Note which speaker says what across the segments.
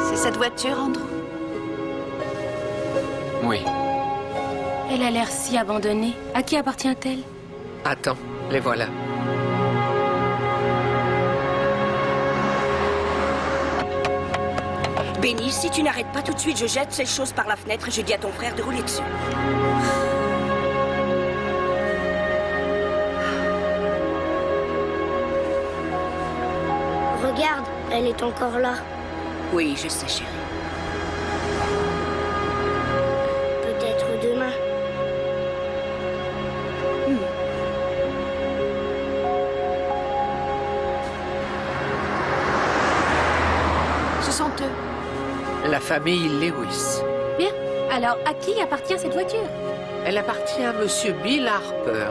Speaker 1: C'est cette voiture, Andrew?
Speaker 2: Oui.
Speaker 3: Elle a l'air si abandonnée. À qui appartient-elle?
Speaker 2: Attends, les voilà.
Speaker 4: Benny, si tu n'arrêtes pas tout de suite, je jette ces choses par la fenêtre et je dis à ton frère de rouler dessus.
Speaker 5: Regarde, elle est encore là.
Speaker 4: Oui, je sais, chérie.
Speaker 5: Peut-être demain.
Speaker 1: Ce sont eux.
Speaker 2: La famille Lewis.
Speaker 3: Bien. Alors, à qui appartient cette voiture?
Speaker 2: Elle appartient à Monsieur Bill Harper.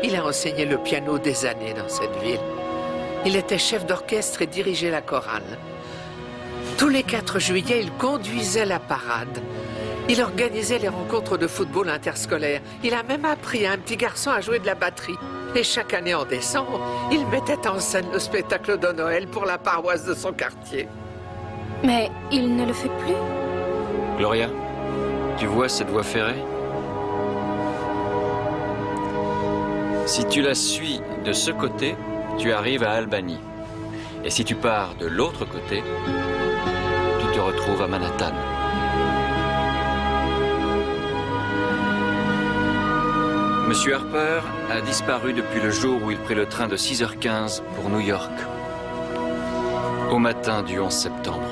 Speaker 2: Il a enseigné le piano des années dans cette ville. Il était chef d'orchestre et dirigeait la chorale. Tous les 4 juillet, il conduisait la parade. Il organisait les rencontres de football interscolaires. Il a même appris à un petit garçon à jouer de la batterie. Et chaque année en décembre, il mettait en scène le spectacle de Noël pour la paroisse de son quartier.
Speaker 3: Mais il ne le fait plus.
Speaker 6: Gloria, tu vois cette voie ferrée? Si tu la suis de ce côté, tu arrives à Albany. Et si tu pars de l'autre côté, tu te retrouves à Manhattan. Monsieur Harper a disparu depuis le jour où il prit le train de 6h15 pour New York. Au matin du 11 septembre.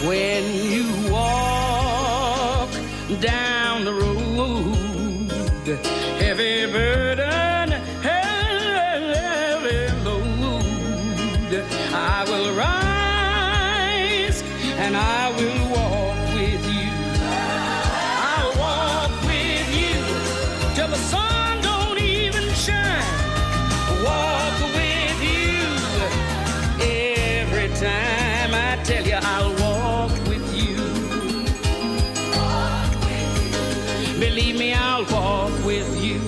Speaker 7: When you walk down the road, heavy burden, heavy load, I will rise and I will walk with you. I'll walk with you till the sun don't even shine. Walk with you every time I tell you I'll walk with you. Believe me, I'll walk with you.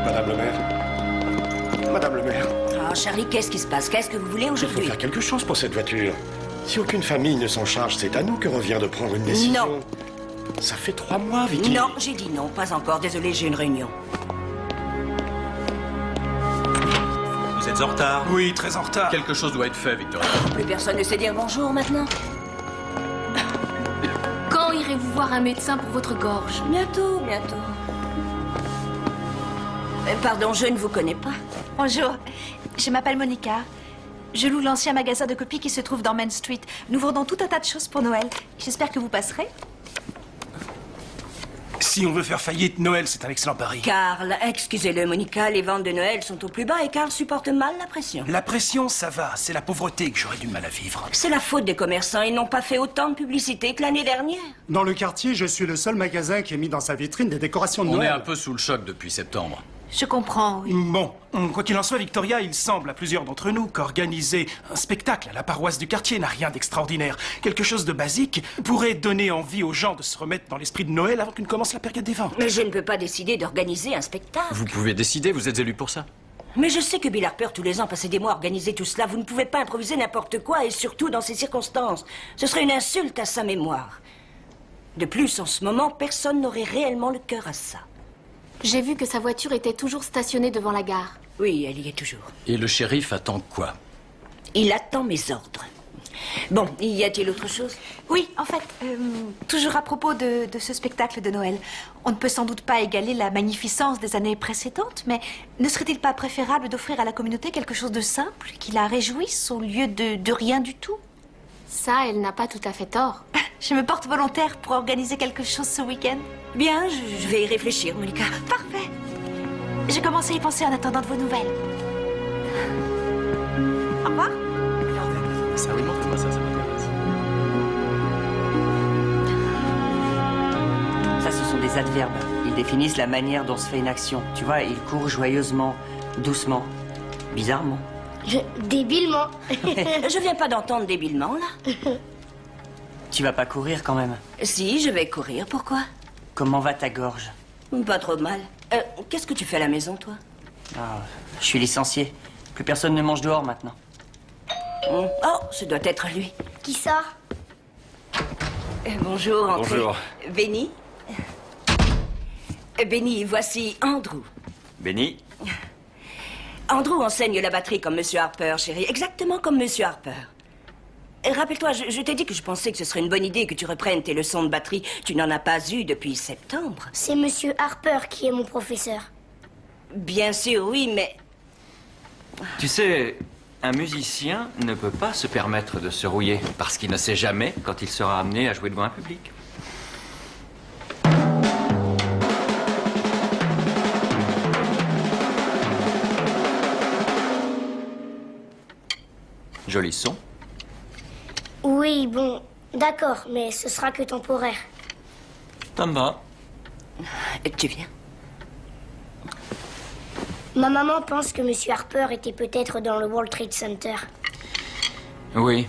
Speaker 8: Madame le maire. Madame le maire.
Speaker 4: Oh, Charlie, qu'est-ce qui se passe? Qu'est-ce que vous voulez
Speaker 8: Il faut
Speaker 4: aujourd'hui?
Speaker 8: faire quelque chose pour cette voiture. Si aucune famille ne s'en charge, c'est à nous que revient de prendre une décision.
Speaker 4: Non.
Speaker 8: Ça fait 3 mois, Vicky.
Speaker 4: Non, j'ai dit non, pas encore. Désolé, j'ai une réunion.
Speaker 9: Vous êtes en retard?
Speaker 10: Oui, très en retard.
Speaker 9: Quelque chose doit être fait, Victoria.
Speaker 4: Plus personne ne sait dire bonjour maintenant?
Speaker 3: Quand irez-vous voir un médecin pour votre gorge?
Speaker 4: Bientôt, bientôt. Pardon, je ne vous connais pas.
Speaker 1: Bonjour, je m'appelle Monica. Je loue l'ancien magasin de copies qui se trouve dans Main Street. Nous vendons tout un tas de choses pour Noël. J'espère que vous passerez.
Speaker 10: Si on veut faire faillite, Noël, c'est un excellent pari.
Speaker 4: Carl, excusez-le, Monica, les ventes de Noël sont au plus bas et Carl supporte mal la pression.
Speaker 10: La pression, ça va. C'est la pauvreté que j'aurais du mal à vivre.
Speaker 4: C'est la faute des commerçants. Ils n'ont pas fait autant de publicité que l'année dernière.
Speaker 11: Dans le quartier, je suis le seul magasin qui ait mis dans sa vitrine des décorations de
Speaker 9: On est
Speaker 11: Noël.
Speaker 9: un peu sous le choc depuis septembre.
Speaker 1: Je comprends, oui.
Speaker 10: Bon, quoi qu'il en soit, Victoria, il semble à plusieurs d'entre nous qu'organiser un spectacle à la paroisse du quartier n'a rien d'extraordinaire. Quelque chose de basique pourrait donner envie aux gens de se remettre dans l'esprit de Noël avant qu'une commence la période des ventes.
Speaker 4: Mais je ne peux pas décider d'organiser un spectacle.
Speaker 6: Vous pouvez décider, vous êtes élu pour ça.
Speaker 4: Mais je sais que Bill Harper, tous les ans, passait des mois à organiser tout cela. Vous ne pouvez pas improviser n'importe quoi, et surtout dans ces circonstances. Ce serait une insulte à sa mémoire. De plus, en ce moment, personne n'aurait réellement le cœur à ça.
Speaker 3: J'ai vu que sa voiture était toujours stationnée devant la gare.
Speaker 4: Oui, elle y est toujours.
Speaker 9: Et le shérif attend quoi?
Speaker 4: Il attend mes ordres. Bon, y a-t-il autre chose?
Speaker 1: Oui, en fait, toujours à propos de ce spectacle de Noël. On ne peut sans doute pas égaler la magnificence des années précédentes, mais ne serait-il pas préférable d'offrir à la communauté quelque chose de simple, qui la réjouisse au lieu de rien du tout?
Speaker 3: Ça, elle n'a pas tout à fait tort.
Speaker 1: Je me porte volontaire pour organiser quelque chose ce week-end.
Speaker 4: Bien, je vais y réfléchir, Monica.
Speaker 1: Parfait. Je commence à y penser en attendant de vos nouvelles. Au revoir.
Speaker 8: Ça, oui, montre-moi ça m'intéresse.
Speaker 12: Ça, ce sont des adverbes. Ils définissent la manière dont se fait une action. Tu vois, ils courent joyeusement, doucement, bizarrement.
Speaker 5: Débilement.
Speaker 4: Je viens pas d'entendre débilement, là.
Speaker 12: Tu vas pas courir quand même?
Speaker 4: Si, je vais courir. Pourquoi?
Speaker 12: Comment va ta gorge?
Speaker 4: Pas trop mal. Qu'est-ce que tu fais à la maison, toi?
Speaker 12: Ah, je suis licencié. Plus personne ne mange dehors maintenant.
Speaker 4: Oh, ce doit être lui.
Speaker 5: Qui ça?
Speaker 4: Bonjour, entrez.
Speaker 6: Bonjour.
Speaker 4: Benny? Benny, voici Andrew.
Speaker 6: Benny?
Speaker 4: Andrew enseigne la batterie comme Monsieur Harper, chérie. Exactement comme Monsieur Harper. Rappelle-toi, je t'ai dit que je pensais que ce serait une bonne idée que tu reprennes tes leçons de batterie. Tu n'en as pas eu depuis septembre.
Speaker 5: C'est Monsieur Harper qui est mon professeur.
Speaker 4: Bien sûr, oui, mais...
Speaker 6: Tu sais, un musicien ne peut pas se permettre de se rouiller parce qu'il ne sait jamais quand il sera amené à jouer devant un public. Joli son.
Speaker 5: Oui, bon, d'accord, mais ce sera que temporaire.
Speaker 6: Ça me va.
Speaker 4: Tu viens?
Speaker 5: Ma maman pense que Monsieur Harper était peut-être dans le World Trade Center.
Speaker 6: Oui.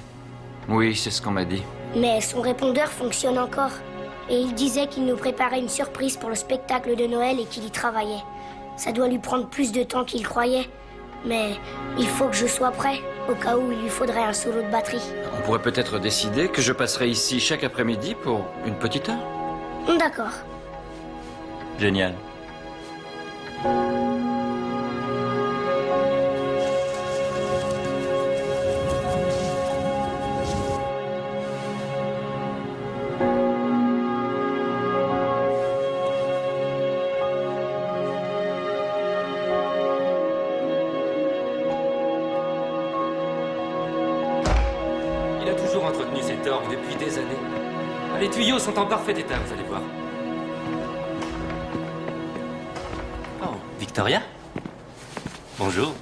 Speaker 6: Oui, c'est ce qu'on m'a dit.
Speaker 5: Mais son répondeur fonctionne encore. Et il disait qu'il nous préparait une surprise pour le spectacle de Noël et qu'il y travaillait. Ça doit lui prendre plus de temps qu'il croyait. Mais il faut que je sois prêt, au cas où il lui faudrait un solo de batterie.
Speaker 6: On pourrait peut-être décider que je passerai ici chaque après-midi pour une petite heure.
Speaker 5: D'accord.
Speaker 6: Génial.
Speaker 13: Il a toujours entretenu cet orgue depuis des années. Les tuyaux sont en parfait état, vous allez voir. Oh, Victoria? Bonjour.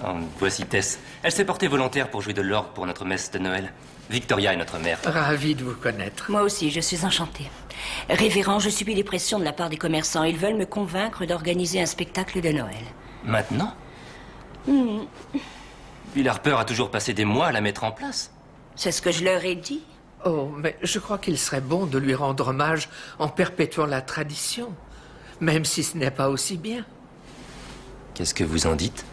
Speaker 13: Oh, voici Tess. Elle s'est portée volontaire pour jouer de l'orgue pour notre messe de Noël. Victoria est notre mère.
Speaker 2: Ravi de vous connaître.
Speaker 4: Moi aussi, je suis enchantée. Révérend, je subis des pressions de la part des commerçants. Ils veulent me convaincre d'organiser un spectacle de Noël.
Speaker 13: Maintenant? Bill Harper a toujours passé des mois à la mettre en place.
Speaker 4: C'est ce que je leur ai dit.
Speaker 2: Oh, mais je crois qu'il serait bon de lui rendre hommage en perpétuant la tradition, même si ce n'est pas aussi bien.
Speaker 13: Qu'est-ce que vous en dites?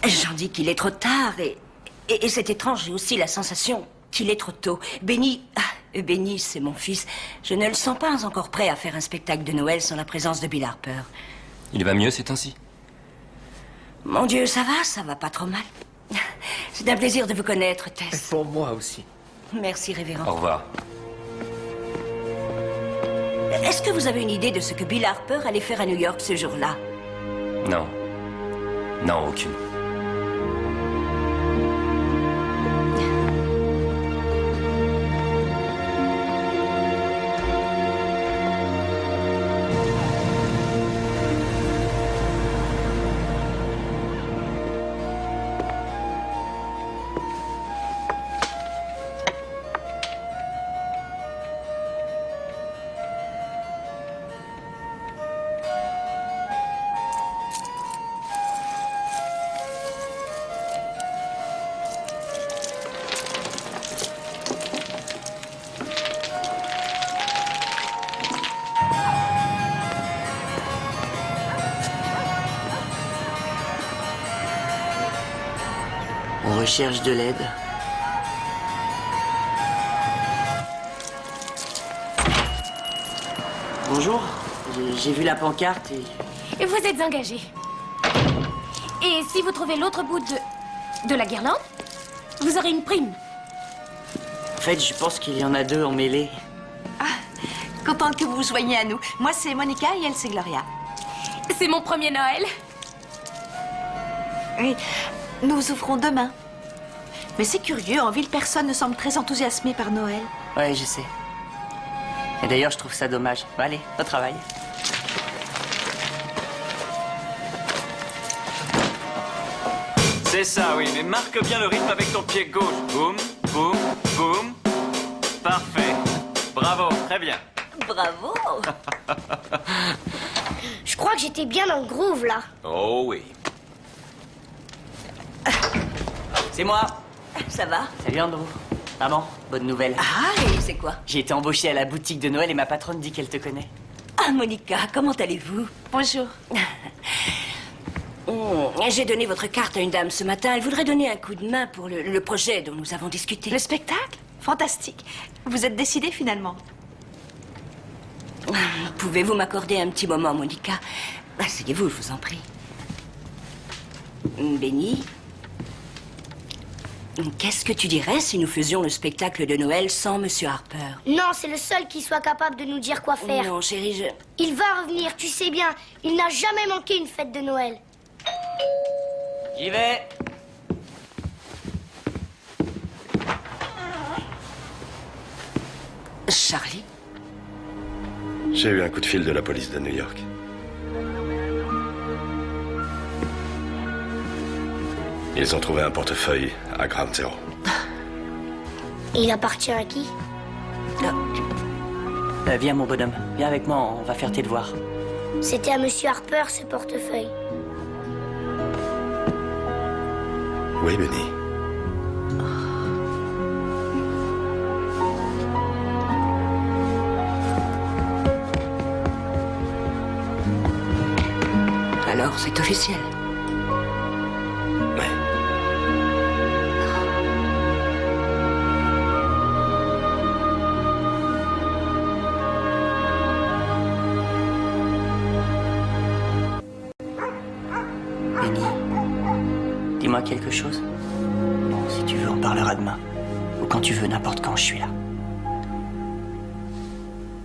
Speaker 4: J'en dis qu'il est trop tard et c'est étrange, j'ai aussi la sensation qu'il est trop tôt. Benny, Benny, c'est mon fils. Je ne le sens pas encore prêt à faire un spectacle de Noël sans la présence de Bill Harper.
Speaker 13: Il va mieux ces temps-ci?
Speaker 4: Mon Dieu, ça va pas trop mal. C'est un plaisir de vous connaître, Tess.
Speaker 2: Pour moi aussi.
Speaker 4: Merci, révérend.
Speaker 13: Au revoir.
Speaker 4: Est-ce que vous avez une idée de ce que Bill Harper allait faire à New York ce jour-là?
Speaker 13: Non. Non, aucune.
Speaker 12: On recherche de l'aide. Bonjour, j'ai vu la pancarte et...
Speaker 3: Et vous êtes engagé. Et si vous trouvez l'autre bout de... De la guirlande? Vous aurez une prime.
Speaker 12: En fait, je pense qu'il y en a deux en mêlée.
Speaker 1: Contente que vous vous joigniez à nous. Moi, c'est Monica et elle, c'est Gloria.
Speaker 3: C'est mon premier Noël.
Speaker 1: Oui, nous ouvrons demain. Mais c'est curieux, en ville, personne ne semble très enthousiasmé par Noël.
Speaker 12: Ouais, je sais. Et d'ailleurs, je trouve ça dommage. Bon, allez, au travail.
Speaker 6: C'est ça, oui, mais marque bien le rythme avec ton pied gauche. Boum, boum, boum. Parfait. Bravo, très bien.
Speaker 4: Bravo.
Speaker 5: Je crois que j'étais bien dans le groove, là.
Speaker 6: Oh oui.
Speaker 12: C'est moi.
Speaker 4: Ça va?
Speaker 12: Salut Andrew. Maman, bonne nouvelle.
Speaker 4: Ah, et c'est quoi?
Speaker 12: J'ai été embauchée à la boutique de Noël et ma patronne dit qu'elle te connaît.
Speaker 4: Ah, Monica, comment allez-vous?
Speaker 1: Bonjour.
Speaker 4: J'ai donné votre carte à une dame ce matin. Elle voudrait donner un coup de main pour le projet dont nous avons discuté.
Speaker 1: Le spectacle? Fantastique. Vous êtes décidée finalement?
Speaker 4: Pouvez-vous m'accorder un petit moment, Monica? Asseyez-vous, je vous en prie. Benny, qu'est-ce que tu dirais si nous faisions le spectacle de Noël sans Monsieur Harper?
Speaker 5: Non, c'est le seul qui soit capable de nous dire quoi faire.
Speaker 4: Non, chérie,
Speaker 5: Il va revenir, tu sais bien. Il n'a jamais manqué une fête de Noël.
Speaker 12: J'y vais.
Speaker 4: Charlie?
Speaker 8: J'ai eu un coup de fil de la police de New York. Ils ont trouvé un portefeuille à Ground Zero.
Speaker 5: Il appartient à qui?
Speaker 12: Viens, mon bonhomme. Viens avec moi, on va faire tes devoirs.
Speaker 5: C'était à Monsieur Harper, ce portefeuille.
Speaker 8: Oui, Benny.
Speaker 4: Alors, c'est officiel.
Speaker 8: Oui.
Speaker 12: Benny, dis-moi quelque chose. Bon, si tu veux, on parlera demain. Ou quand tu veux, n'importe quand, je suis là.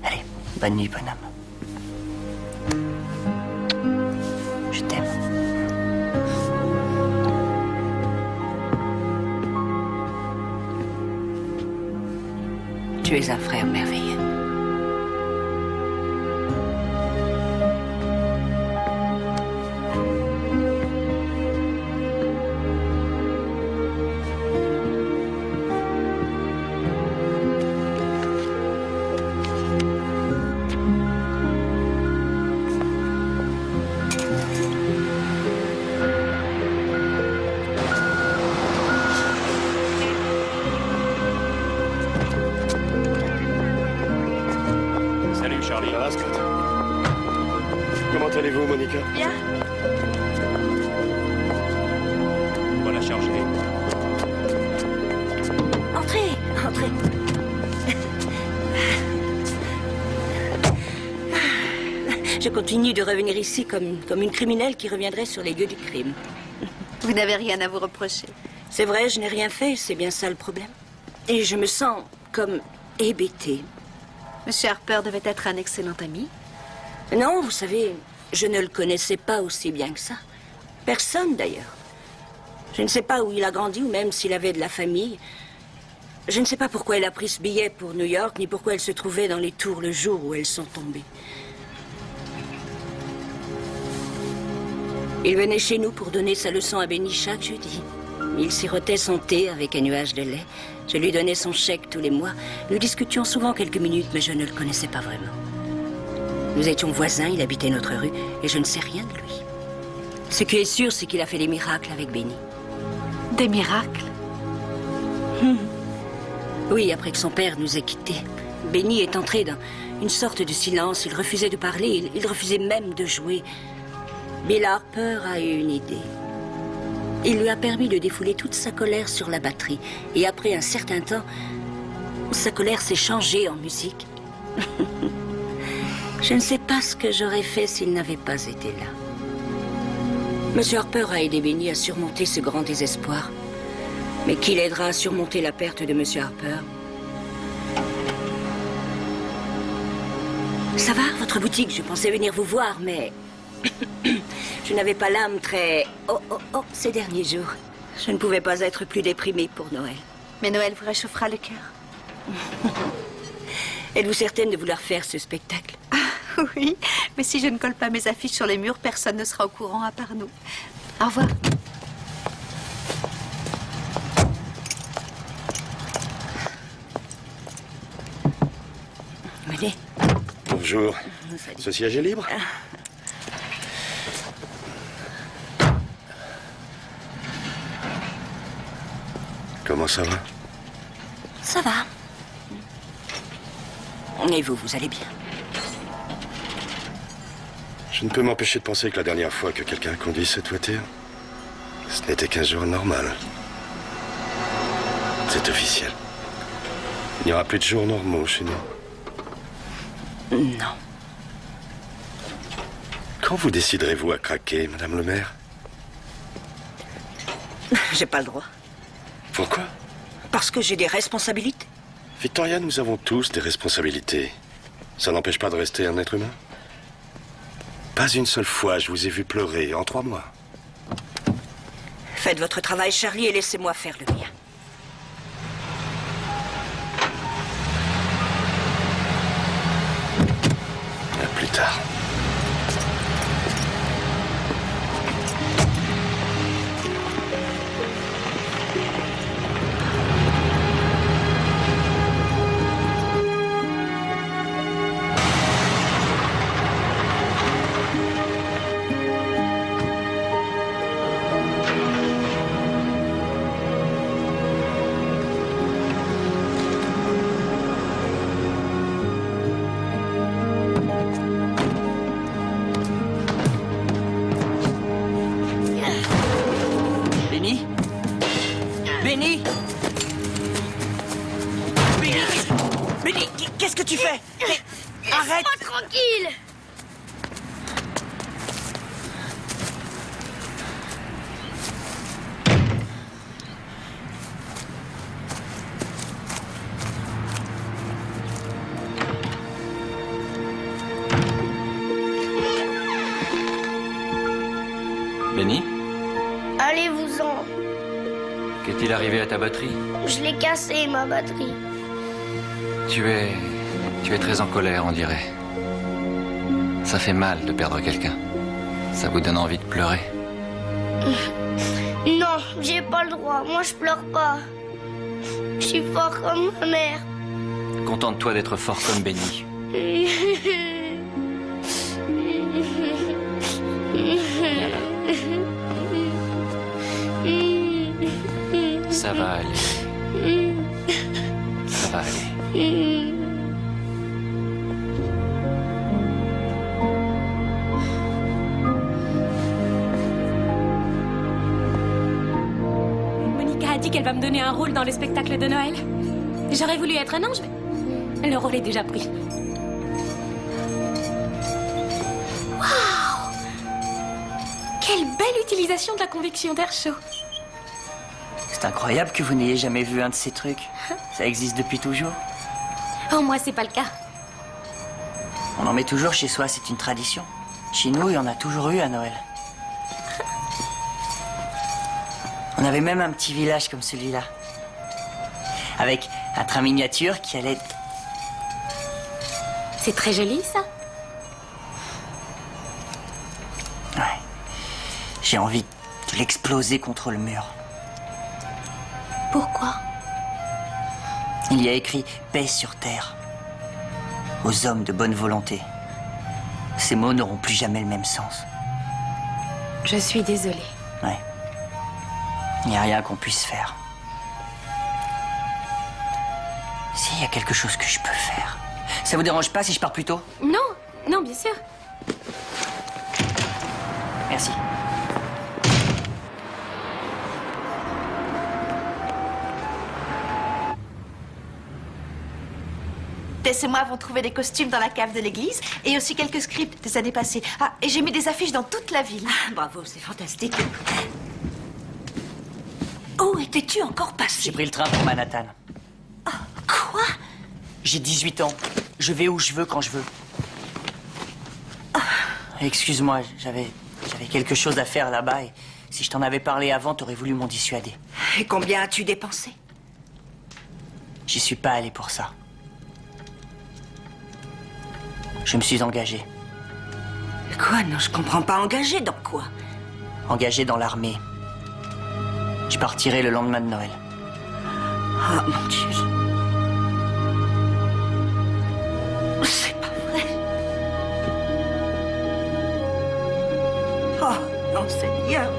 Speaker 12: Allez, bonne nuit, bonhomme. Je t'aime.
Speaker 4: Tu es un frère merveilleux.
Speaker 10: Salut, Charlie.
Speaker 8: Ça va, Scott? Comment allez-vous, Monica?
Speaker 1: Bien.
Speaker 10: On va la charger.
Speaker 4: Entrez, entrez. Je continue de revenir ici comme une criminelle qui reviendrait sur les lieux du crime.
Speaker 1: Vous n'avez rien à vous reprocher.
Speaker 4: C'est vrai, je n'ai rien fait, c'est bien ça le problème. Et je me sens comme hébétée.
Speaker 1: Monsieur Harper devait être un excellent ami.
Speaker 4: Non, vous savez, je ne le connaissais pas aussi bien que ça. Personne, d'ailleurs. Je ne sais pas où il a grandi ou même s'il avait de la famille. Je ne sais pas pourquoi elle a pris ce billet pour New York, ni pourquoi elle se trouvait dans les tours le jour où elles sont tombées. Il venait chez nous pour donner sa leçon à Benny chaque jeudi. Il sirotait son thé avec un nuage de lait. Je lui donnais son chèque tous les mois. Nous discutions souvent quelques minutes, mais je ne le connaissais pas vraiment. Nous étions voisins, il habitait notre rue, et je ne sais rien de lui. Ce qui est sûr, c'est qu'il a fait des miracles avec Benny.
Speaker 1: Des miracles?
Speaker 4: Oui, après que son père nous ait quittés. Benny est entré dans une sorte de silence. Il refusait de parler, il refusait même de jouer. Bill Harper a eu une idée. Il lui a permis de défouler toute sa colère sur la batterie. Et après un certain temps, sa colère s'est changée en musique. Je ne sais pas ce que j'aurais fait s'il n'avait pas été là. Monsieur Harper a aidé Benny à surmonter ce grand désespoir. mais qui l'aidera à surmonter la perte de Monsieur Harper. Ça va, votre boutique? Je pensais venir vous voir, mais... je n'avais pas l'âme très... Oh, ces derniers jours. Je ne pouvais pas être plus déprimée pour Noël.
Speaker 1: Mais Noël vous réchauffera le cœur.
Speaker 4: Êtes-vous certaine de vouloir faire ce spectacle?
Speaker 1: Oui, mais si je ne colle pas mes affiches sur les murs, personne ne sera au courant à part nous. Au revoir.
Speaker 4: Allez.
Speaker 8: Bonjour. Ce siège est libre? Comment ça va?
Speaker 4: Ça va. Et vous, vous allez bien?
Speaker 8: Je ne peux m'empêcher de penser que la dernière fois que quelqu'un a conduit cette voiture, ce n'était qu'un jour normal. C'est officiel. Il n'y aura plus de jours normaux chez nous.
Speaker 4: Non.
Speaker 8: Quand vous déciderez-vous à craquer, Madame le maire?
Speaker 4: J'ai pas le droit.
Speaker 8: Pourquoi?
Speaker 4: Parce que j'ai des responsabilités.
Speaker 8: Victoria, nous avons tous des responsabilités. Ça n'empêche pas de rester un être humain? Pas une seule fois je vous ai vu pleurer en 3 mois.
Speaker 4: Faites votre travail, Charlie, et laissez-moi faire le mien.
Speaker 8: À plus tard.
Speaker 4: Qu'est-ce que tu fais? Arrête!
Speaker 5: Laisse-moi tranquille!
Speaker 6: Benny,
Speaker 5: Allez-vous-en.
Speaker 6: qu'est-il arrivé à ta batterie?
Speaker 5: Je l'ai cassé, ma batterie.
Speaker 6: Tu es très en colère, on dirait. Ça fait mal de perdre quelqu'un. Ça vous donne envie de pleurer.
Speaker 5: Non, j'ai pas le droit. Moi, je pleure pas. Je suis fort comme ma mère.
Speaker 6: Contente-toi d'être fort comme Benny. Ça va aller. Ça va aller.
Speaker 3: Monica a dit qu'elle va me donner un rôle dans le spectacle de Noël. J'aurais voulu être un ange, mais le rôle est déjà pris. Waouh! Quelle belle utilisation de la convection d'air chaud.
Speaker 12: C'est incroyable que vous n'ayez jamais vu un de ces trucs. Ça existe depuis toujours.
Speaker 3: Oh, moi, c'est pas le cas.
Speaker 12: On en met toujours chez soi, c'est une tradition. Chez nous, il y en a toujours eu à Noël. On avait même un petit village comme celui-là. Avec un train miniature qui allait...
Speaker 3: C'est très joli, ça.
Speaker 12: Ouais. J'ai envie de l'exploser contre le mur.
Speaker 3: Pourquoi?
Speaker 12: Il y a écrit « paix sur terre » aux hommes de bonne volonté. Ces mots n'auront plus jamais le même sens.
Speaker 3: Je suis désolée.
Speaker 12: Ouais. Il n'y a rien qu'on puisse faire. S'il y a quelque chose que je peux faire. Ça vous dérange pas si je pars plus tôt?
Speaker 3: Non, non, bien sûr.
Speaker 12: Merci.
Speaker 1: Tess et moi avons trouvé des costumes dans la cave de l'église et aussi quelques scripts des années passées. Ah, et j'ai mis des affiches dans toute la ville.
Speaker 4: Bravo, c'est fantastique.
Speaker 3: Oh,
Speaker 4: Où étais-tu encore passé?
Speaker 12: J'ai pris le train pour Manhattan.
Speaker 4: Quoi?
Speaker 12: J'ai 18 ans. Je vais où je veux, quand je veux. Excuse-moi, j'avais quelque chose à faire là-bas et si je t'en avais parlé avant, t'aurais voulu m'en dissuader.
Speaker 4: Et combien as-tu dépensé?
Speaker 12: J'y suis pas allé pour ça. Je me suis engagé.
Speaker 4: Quoi? Non, je comprends pas. Engagé dans quoi?
Speaker 12: Engagé dans l'armée. Je partirai le lendemain de Noël.
Speaker 4: Ah, mon Dieu. C'est pas vrai. Oh, non, Seigneur.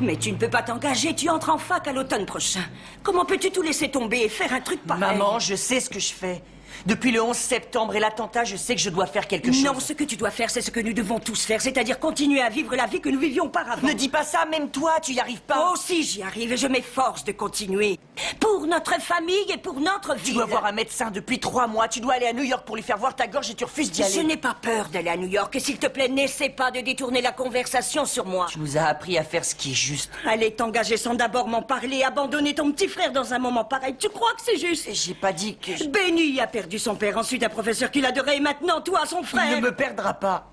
Speaker 4: Mais tu ne peux pas t'engager, tu entres en fac à l'automne prochain. Comment peux-tu tout laisser tomber et faire un truc pareil?
Speaker 12: Maman, je sais ce que je fais. Depuis le 11 septembre et l'attentat, je sais que je dois faire quelque chose.
Speaker 4: Non, ce que tu dois faire, c'est ce que nous devons tous faire, c'est-à-dire continuer à vivre la vie que nous vivions auparavant.
Speaker 12: Ne dis pas ça, même toi, tu y arrives pas.
Speaker 4: Oh, si, j'y arrive et je m'efforce de continuer. Pour notre famille et pour notre vie.
Speaker 12: Tu dois voir un médecin depuis 3 mois. Tu dois aller à New York pour lui faire voir ta gorge et tu refuses d'y aller.
Speaker 4: Je n'ai pas peur d'aller à New York et s'il te plaît, n'essaie pas de détourner la conversation sur moi.
Speaker 12: Tu nous as appris à faire ce qui est juste.
Speaker 4: Aller t'engager sans d'abord m'en parler, abandonner ton petit frère dans un moment pareil, tu crois que c'est juste?
Speaker 12: J'ai pas dit que...
Speaker 4: Benny a perdu son père, ensuite un professeur qu'il adorait et maintenant toi, son frère.
Speaker 12: Il ne me perdra pas.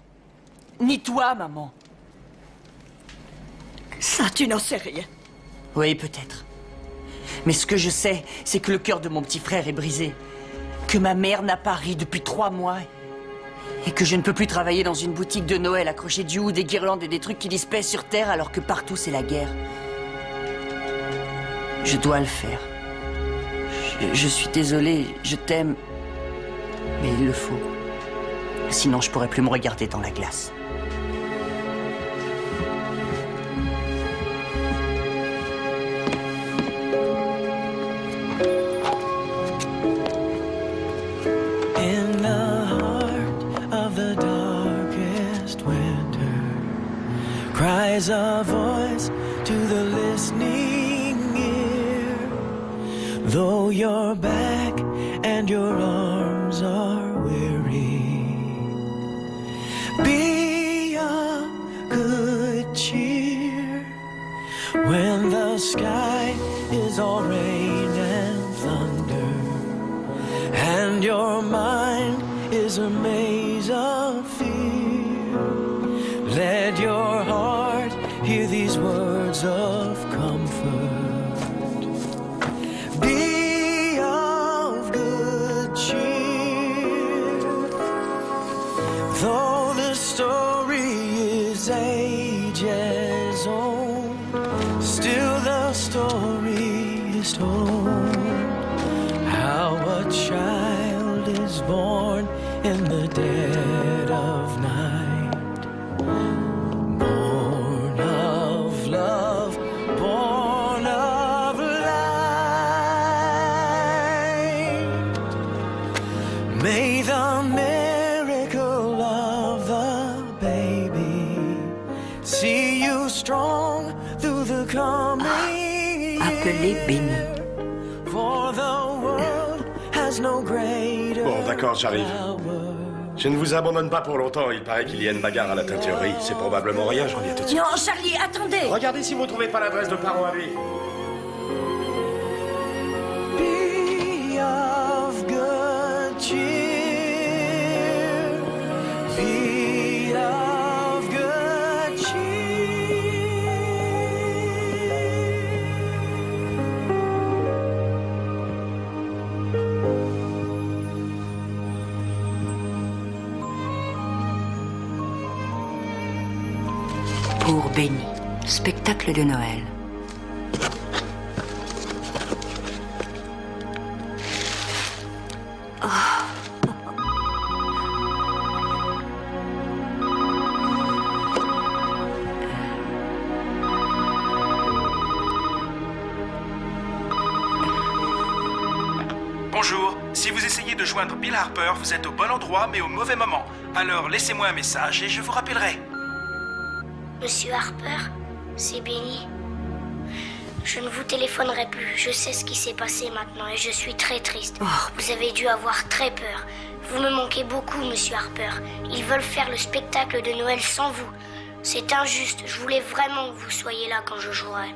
Speaker 12: Ni toi, maman.
Speaker 4: Ça, tu n'en sais rien.
Speaker 12: Oui, peut-être. Mais ce que je sais, c'est que le cœur de mon petit frère est brisé. Que ma mère n'a pas ri depuis 3 mois. Et que je ne peux plus travailler dans une boutique de Noël, accrocher du haut des guirlandes et des trucs qui disent paix sur terre alors que partout c'est la guerre. Je dois le faire. Je suis désolé, je t'aime. Mais il le faut. Sinon, je pourrais plus me regarder dans la glace.
Speaker 14: In the heart of the darkest winter, cries a voice to the listening ear. Though you're back and your arms are weary, be of good cheer. When the sky is all rain and thunder, and your mind is a maze of fear, let your heart hear these words of comfort. Be of good cheer. Though the story is ages old, still the story is told. How a child is born in the dead of night, born of love, born of light. May the miracle of the baby see you strong through the coming.
Speaker 4: Appelez Benny.
Speaker 14: For the world has no greater.
Speaker 8: Bon, d'accord, j'arrive. Je ne vous abandonne pas pour longtemps. Il paraît qu'il y a une bagarre à la teinturerie. C'est probablement rien, je reviens tout de suite.
Speaker 4: Non, Charlie, attendez.
Speaker 8: Regardez si vous trouvez pas l'adresse de parents à lui.
Speaker 14: Be of good cheer. Be of good
Speaker 4: Pour Benny, spectacle de Noël.
Speaker 10: Bonjour, si vous essayez de joindre Bill Harper, vous êtes au bon endroit mais au mauvais moment. Alors laissez-moi un message et je vous rappellerai.
Speaker 5: Monsieur Harper, c'est Benny. Je ne vous téléphonerai plus. Je sais ce qui s'est passé maintenant et je suis très triste. Vous avez dû avoir très peur. Vous me manquez beaucoup, monsieur Harper. Ils veulent faire le spectacle de Noël sans vous. C'est injuste. Je voulais vraiment que vous soyez là quand je jouerai.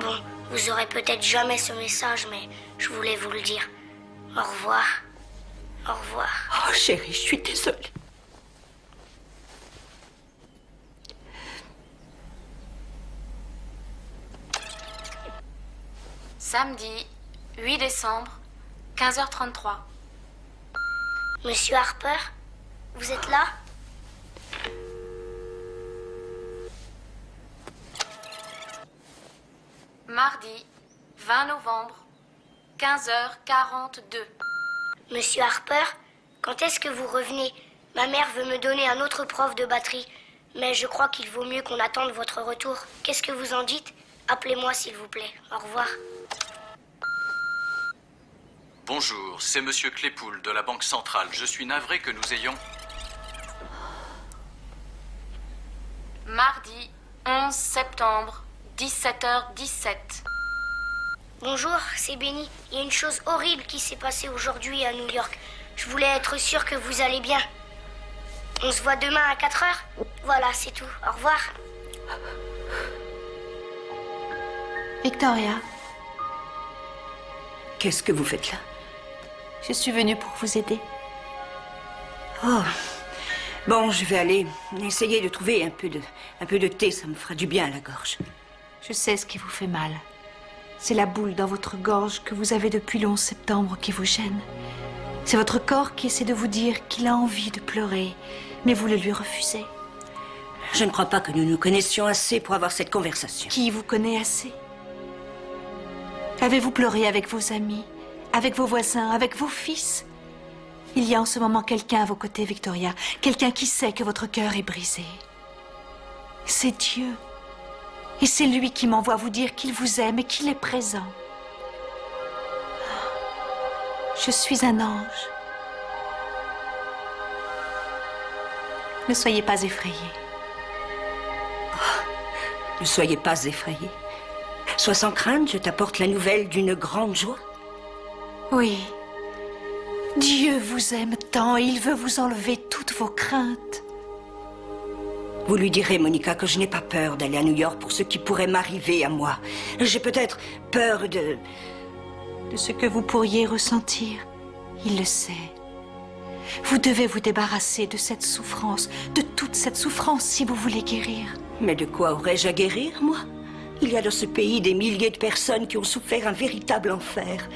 Speaker 5: Bon, vous aurez peut-être jamais ce message, mais je voulais vous le dire. Au revoir. Au revoir.
Speaker 4: Oh, chérie, je suis désolée.
Speaker 3: Samedi, 8 décembre, 15h33.
Speaker 5: Monsieur Harper, vous êtes là?
Speaker 3: Mardi, 20 novembre, 15h42.
Speaker 5: Monsieur Harper, quand est-ce que vous revenez? Ma mère veut me donner un autre prof de batterie, mais je crois qu'il vaut mieux qu'on attende votre retour. Qu'est-ce que vous en dites? Appelez-moi s'il vous plaît. Au revoir.
Speaker 9: Bonjour, c'est Monsieur Claypool de la Banque Centrale. Je suis navré que nous ayons...
Speaker 3: Mardi, 11 septembre, 17h17.
Speaker 5: Bonjour, c'est Benny. Il y a une chose horrible qui s'est passée aujourd'hui à New York. Je voulais être sûre que vous allez bien. On se voit demain à 4 heures? Voilà, c'est tout. Au revoir.
Speaker 1: Victoria,
Speaker 4: Qu'est-ce que vous faites là?
Speaker 1: je suis venue pour vous aider.
Speaker 4: Oh. Bon, je vais aller essayer de trouver un peu de thé. Ça me fera du bien à la gorge.
Speaker 1: Je sais ce qui vous fait mal. C'est la boule dans votre gorge que vous avez depuis le 11 septembre qui vous gêne. C'est votre corps qui essaie de vous dire qu'il a envie de pleurer, mais vous le lui refusez.
Speaker 4: Je ne crois pas que nous nous connaissions assez pour avoir cette conversation.
Speaker 1: Qui vous connaît assez? Avez-vous pleuré avec vos amis, avec vos voisins, avec vos fils? Il y a en ce moment quelqu'un à vos côtés, Victoria. Quelqu'un qui sait que votre cœur est brisé. C'est Dieu. Et c'est lui qui m'envoie vous dire qu'il vous aime et qu'il est présent. Je suis un ange. Ne soyez pas effrayés.
Speaker 4: Ne soyez pas effrayés. Sois sans crainte, je t'apporte la nouvelle d'une grande joie.
Speaker 1: Oui. Dieu vous aime tant et il veut vous enlever toutes vos craintes.
Speaker 4: Vous lui direz, Monica, que je n'ai pas peur d'aller à New York pour ce qui pourrait m'arriver à moi. J'ai peut-être peur de
Speaker 1: ce que vous pourriez ressentir. Il le sait. Vous devez vous débarrasser de cette souffrance, de toute cette souffrance si vous voulez guérir.
Speaker 4: Mais de quoi aurais-je à guérir, moi? Il y a dans ce pays des milliers de personnes qui ont souffert un véritable enfer.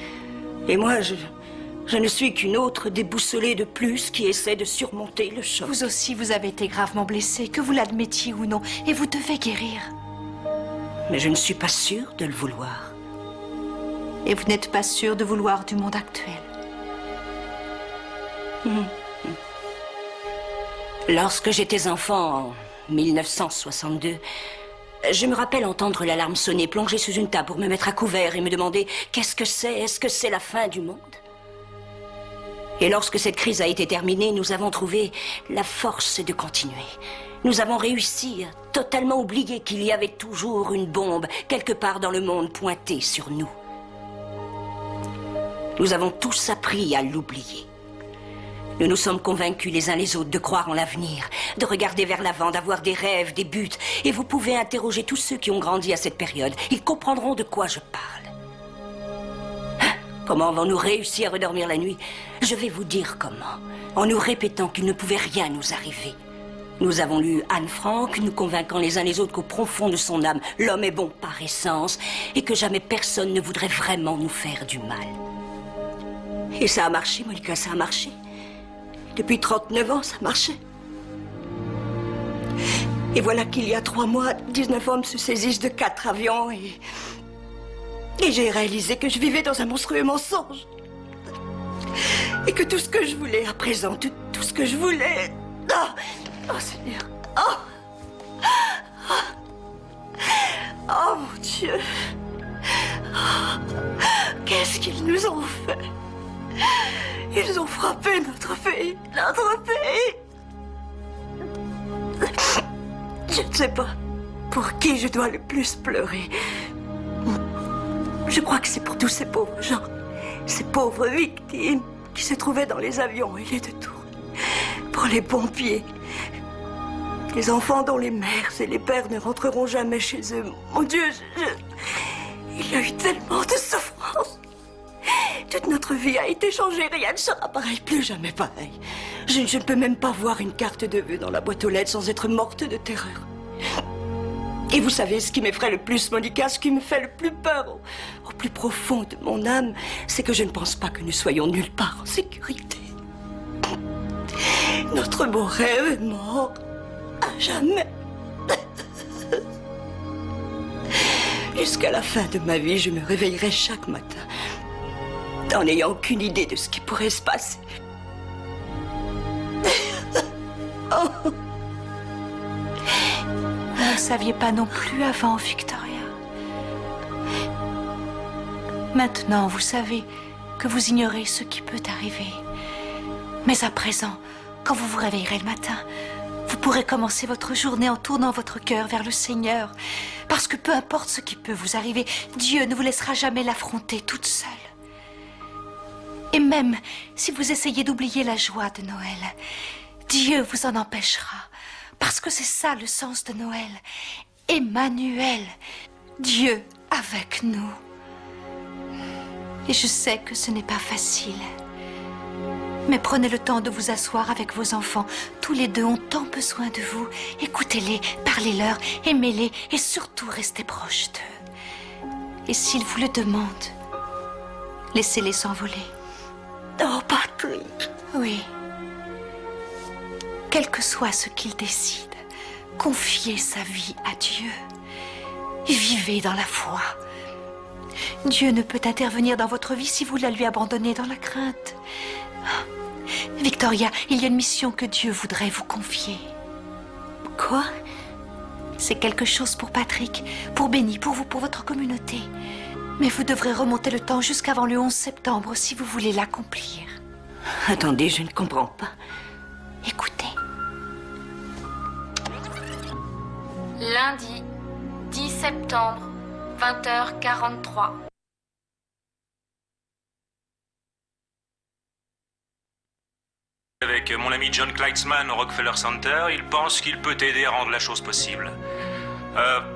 Speaker 4: Et moi, je ne suis qu'une autre déboussolée de plus qui essaie de surmonter le choc.
Speaker 1: Vous aussi, vous avez été gravement blessé, que vous l'admettiez ou non, et vous devez guérir.
Speaker 4: Mais je ne suis pas sûre de le vouloir.
Speaker 1: Et vous n'êtes pas sûr de vouloir du monde actuel.
Speaker 4: Lorsque j'étais enfant, en 1962, je me rappelle entendre l'alarme sonner, plonger sous une table pour me mettre à couvert et me demander « Qu'est-ce que c'est? Est-ce que c'est la fin du monde ?» Et lorsque cette crise a été terminée, nous avons trouvé la force de continuer. Nous avons réussi à totalement oublier qu'il y avait toujours une bombe quelque part dans le monde pointée sur nous. Nous avons tous appris à l'oublier. Nous nous sommes convaincus les uns les autres de croire en l'avenir, de regarder vers l'avant, d'avoir des rêves, des buts. Et vous pouvez interroger tous ceux qui ont grandi à cette période. Ils comprendront de quoi je parle. Comment avons-nous réussi à redormir la nuit? Je vais vous dire comment. En nous répétant qu'il ne pouvait rien nous arriver. Nous avons lu Anne Frank, nous convainquant les uns les autres qu'au profond de son âme, l'homme est bon par essence et que jamais personne ne voudrait vraiment nous faire du mal. Et ça a marché, Monica, ça a marché. Depuis 39 ans, ça marchait. Et voilà qu'il y a 3 mois, 19 hommes se saisissent de 4 avions et j'ai réalisé que je vivais dans un monstrueux mensonge. Et que tout ce que je voulais à présent, tout ce que je voulais... Oh Seigneur. Oh mon Dieu. Qu'est-ce qu'ils nous ont fait? Ils ont frappé notre pays. Notre pays. Je ne sais pas. pour qui je dois le plus pleurer? Je crois que c'est pour tous ces pauvres gens, ces pauvres victimes qui se trouvaient dans les avions et les détours. Pour les pompiers, les enfants dont les mères et les pères ne rentreront jamais chez eux. Mon Dieu, il y a eu tellement de souffrance. Toute notre vie a été changée, rien ne sera pareil, plus jamais pareil. Je ne peux même pas voir une carte de vœux dans la boîte aux lettres sans être morte de terreur. Et vous savez ce qui m'effraie le plus, Monica, ce qui me fait le plus peur au plus profond de mon âme, c'est que je ne pense pas que nous soyons nulle part en sécurité. Notre beau rêve est mort à jamais. Jusqu'à la fin de ma vie, je me réveillerai chaque matin en n'ayant aucune idée de ce qui pourrait se passer. Oh.
Speaker 1: Vous ne saviez pas non plus avant, Victoria. Maintenant, vous savez que vous ignorez ce qui peut arriver. Mais à présent, quand vous vous réveillerez le matin, vous pourrez commencer votre journée en tournant votre cœur vers le Seigneur. Parce que peu importe ce qui peut vous arriver, Dieu ne vous laissera jamais l'affronter toute seule. Et même si vous essayez d'oublier la joie de Noël, Dieu vous en empêchera. Parce que c'est ça le sens de Noël. Emmanuel, Dieu avec nous. Et je sais que ce n'est pas facile. Mais prenez le temps de vous asseoir avec vos enfants. Tous les deux ont tant besoin de vous. Écoutez-les, parlez-leur, aimez-les et surtout restez proches d'eux. Et s'ils vous le demandent, laissez-les s'envoler.
Speaker 4: Oh, Patrick.
Speaker 1: Oui. Quel que soit ce qu'il décide, confiez sa vie à Dieu. Vivez dans la foi. Dieu ne peut intervenir dans votre vie si vous la lui abandonnez dans la crainte. Victoria, il y a une mission que Dieu voudrait vous confier.
Speaker 4: Quoi?
Speaker 1: C'est quelque chose pour Patrick, pour Benny, pour vous, pour votre communauté. Mais vous devrez remonter le temps jusqu'avant le 11 septembre si vous voulez l'accomplir.
Speaker 4: Attendez, je ne comprends pas.
Speaker 1: Écoutez.
Speaker 15: Lundi 10 septembre, 20h43.
Speaker 16: Avec mon ami John Kleitzman au Rockefeller Center, il pense qu'il peut t'aider à rendre la chose possible.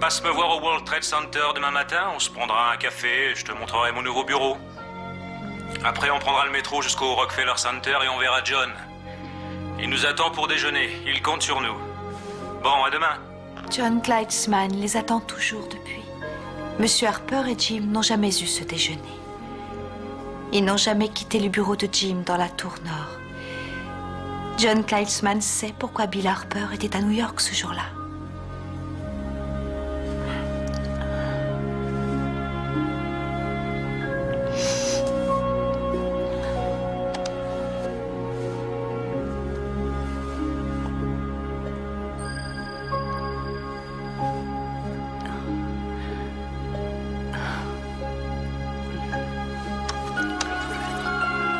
Speaker 16: Passe me voir au World Trade Center demain matin, on se prendra un café, je te montrerai mon nouveau bureau. Après, on prendra le métro jusqu'au Rockefeller Center et on verra John. Il nous attend pour déjeuner, il compte sur nous. Bon, à demain.
Speaker 1: John Kleitzman les attend toujours depuis. Monsieur Harper et Jim n'ont jamais eu ce déjeuner. Ils n'ont jamais quitté le bureau de Jim dans la tour nord. John Kleitzman sait pourquoi Bill Harper était à New York ce jour-là.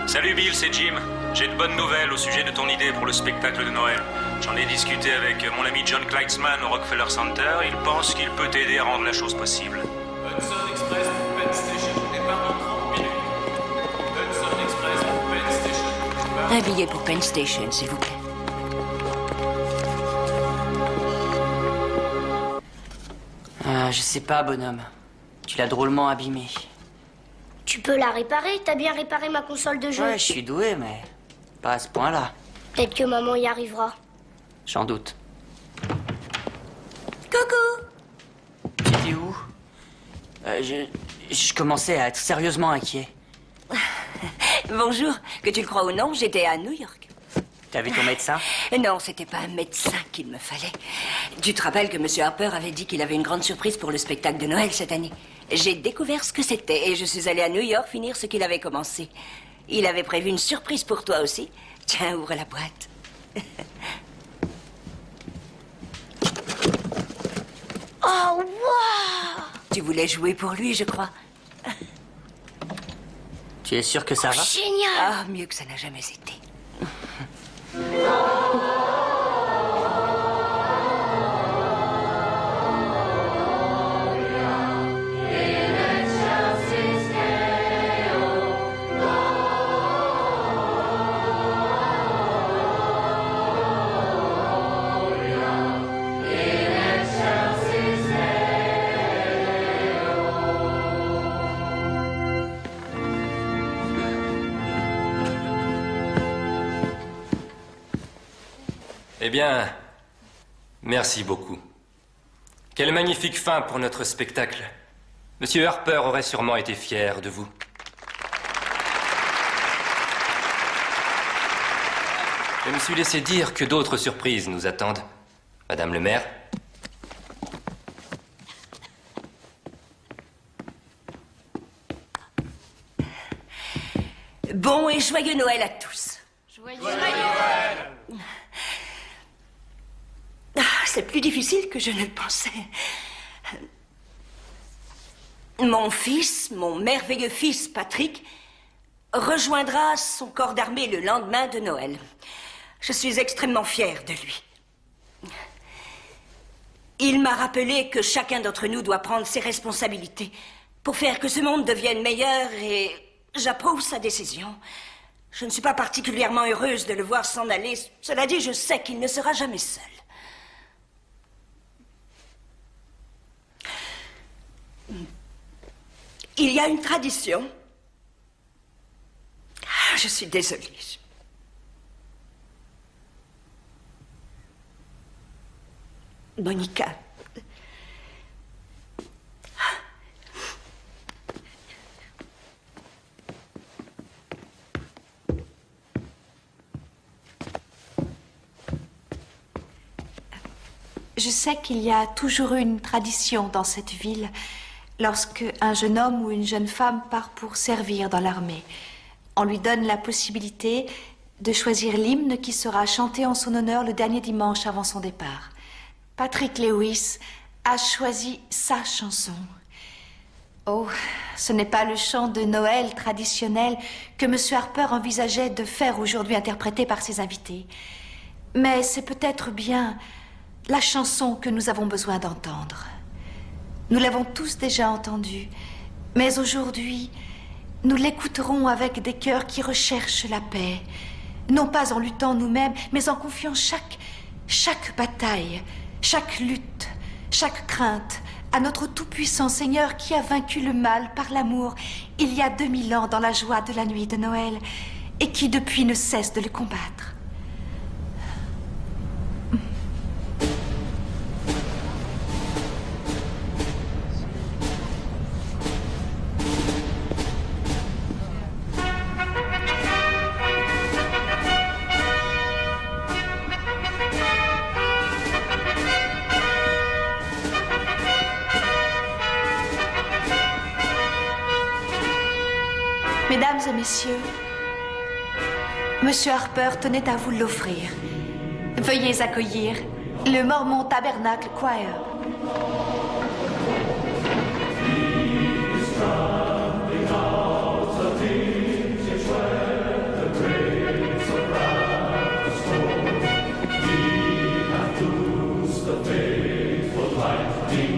Speaker 16: Salut Bill, c'est Jim. J'ai de bonnes nouvelles au sujet de ton idée pour le spectacle de Noël. J'en ai discuté avec mon ami John Kleitzman au Rockefeller Center. Il pense qu'il peut t'aider à rendre la chose possible.
Speaker 9: Hudson Express pour Penn Station, départ dans 30 minutes. Hudson Express pour Penn Station, départ...
Speaker 4: Un billet pour Penn Station, s'il vous plaît.
Speaker 12: Je sais pas, bonhomme. Tu l'as drôlement abîmé.
Speaker 5: Tu peux la réparer? T'as bien réparé ma console de jeu.
Speaker 12: Ouais, je suis doué, mais pas à ce point-là.
Speaker 5: Peut-être que maman y arrivera.
Speaker 12: J'en doute.
Speaker 4: Coucou!
Speaker 12: T'étais où? Je commençais à être sérieusement inquiet.
Speaker 4: Bonjour. Que tu le crois ou non, j'étais à New York.
Speaker 12: T'as vu ton médecin?
Speaker 4: Non, c'était pas un médecin qu'il me fallait. Tu te rappelles que M. Harper avait dit qu'il avait une grande surprise pour le spectacle de Noël cette année? J'ai découvert ce que c'était et je suis allée à New York finir ce qu'il avait commencé. Il avait prévu une surprise pour toi aussi. Tiens, ouvre la boîte. Oh, wow! Tu voulais jouer pour lui, je crois.
Speaker 12: Tu es sûr que ça va?
Speaker 5: Génial!
Speaker 4: Ah, mieux que ça n'a jamais été.
Speaker 13: bien, merci beaucoup. Quelle magnifique fin pour notre spectacle. Monsieur Harper aurait sûrement été fier de vous. Je me suis laissé dire que d'autres surprises nous attendent. Madame le maire?
Speaker 4: Bon et joyeux Noël à tous.
Speaker 1: Joyeux Noël.
Speaker 4: C'est plus difficile que je ne le pensais. Mon fils, mon merveilleux fils Patrick, rejoindra son corps d'armée le lendemain de Noël. Je suis extrêmement fière de lui. Il m'a rappelé que chacun d'entre nous doit prendre ses responsabilités pour faire que ce monde devienne meilleur et j'approuve sa décision. Je ne suis pas particulièrement heureuse de le voir s'en aller. Cela dit, je sais qu'il ne sera jamais seul. Il y a une tradition. Je suis désolée. Monica.
Speaker 1: Je sais qu'il y a toujours eu une tradition dans cette ville lorsque un jeune homme ou une jeune femme part pour servir dans l'armée. On lui donne la possibilité de choisir l'hymne qui sera chanté en son honneur le dernier dimanche avant son départ. Patrick Lewis a choisi sa chanson. Oh, ce n'est pas le chant de Noël traditionnel que M. Harper envisageait de faire aujourd'hui interprété par ses invités. Mais c'est peut-être bien la chanson que nous avons besoin d'entendre. Nous l'avons tous déjà entendue, mais aujourd'hui, nous l'écouterons avec des cœurs qui recherchent la paix, non pas en luttant nous-mêmes, mais en confiant chaque bataille, chaque lutte, chaque crainte à notre tout-puissant Seigneur qui a vaincu le mal par l'amour il y a 2000 ans dans la joie de la nuit de Noël et qui depuis ne cesse de le combattre. Mesdames et messieurs, Monsieur Harper tenait à vous l'offrir. Veuillez accueillir le Mormon Tabernacle Choir.
Speaker 9: The